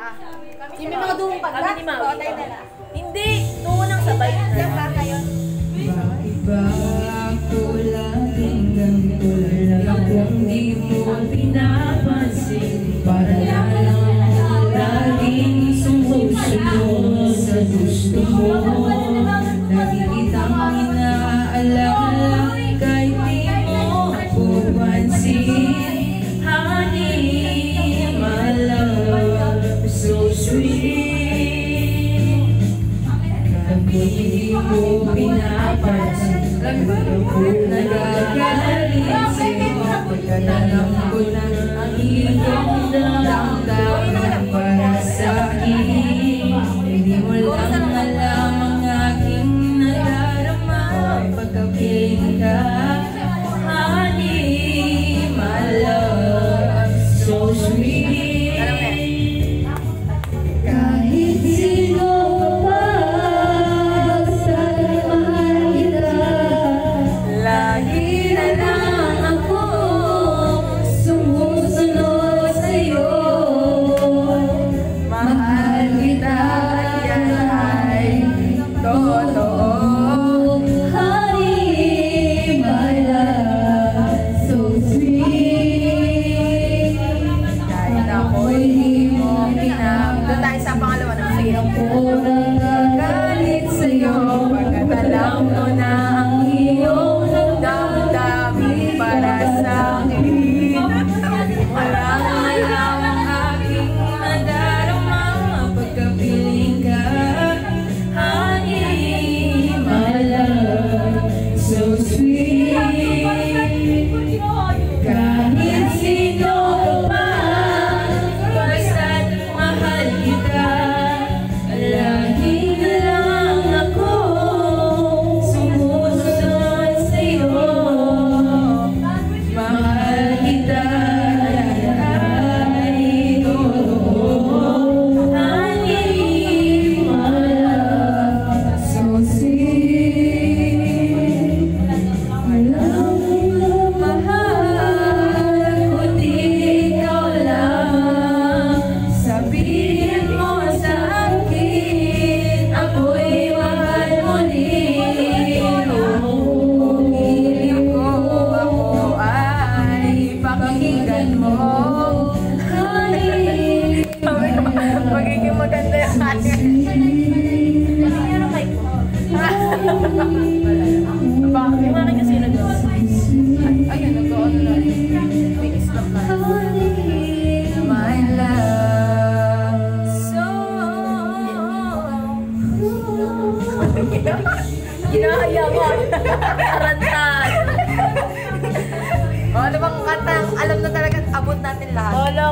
May mga duwong pagka? Kami ni Maui. Oo, tayo na lang. Hindi! Tungo ng sabay. Yan ba kayo? Bakit ba ako laging ganito lang kung di mo pinapansin? Para lang laging sumusunod sa gusto mo. Lagi kitang inaalala kahit di mo ako pansin. Honey, my love, so sweet. Kung hindi mo pinapansin, ako nagagalit sa'yo. Pagkatalam ko na ang iyong damdamin para sa'kin. Hindi mo lang alam ang aking nadarama pagkapiling ka. Honey, my love, so sweet. Kahit sino pa basta't mahal kita, lagi na lang ako sumusunod sa'yo. Mahal kita, yan ay totoo. Honey, my love, so sweet. Kahit ako'y di mo pinag Doon tayo sa pangalawa na. Sige. ako nagagalit sa'yo pagkat alam mo na ang iyong damdamin para sa'kin. Walang alam ang aking nadarama pagkapiling ka. Honey, my love, so sweet. Kahit sino ka pa, basta't mahal kita, lagi na lang ako sumusunod sa'yo. Mahal kita, ay totoo. Honey, my love, so sweet. Alam mo, mahal ko di ikaw lang. Sabihin mo sa akin, ako'y mahal mo din. Kung hiling ko ako ay pakinggan mo. Honey, Magiging maganda yung kanya. Ano kayo po? Bakit? Yung akin kasi nag-doon. Ayun, nag-on na. May stop na. my love, so Ginahaya mo. Tarantan. O, ano bang kantang alam na talaga abot natin lahat? Wala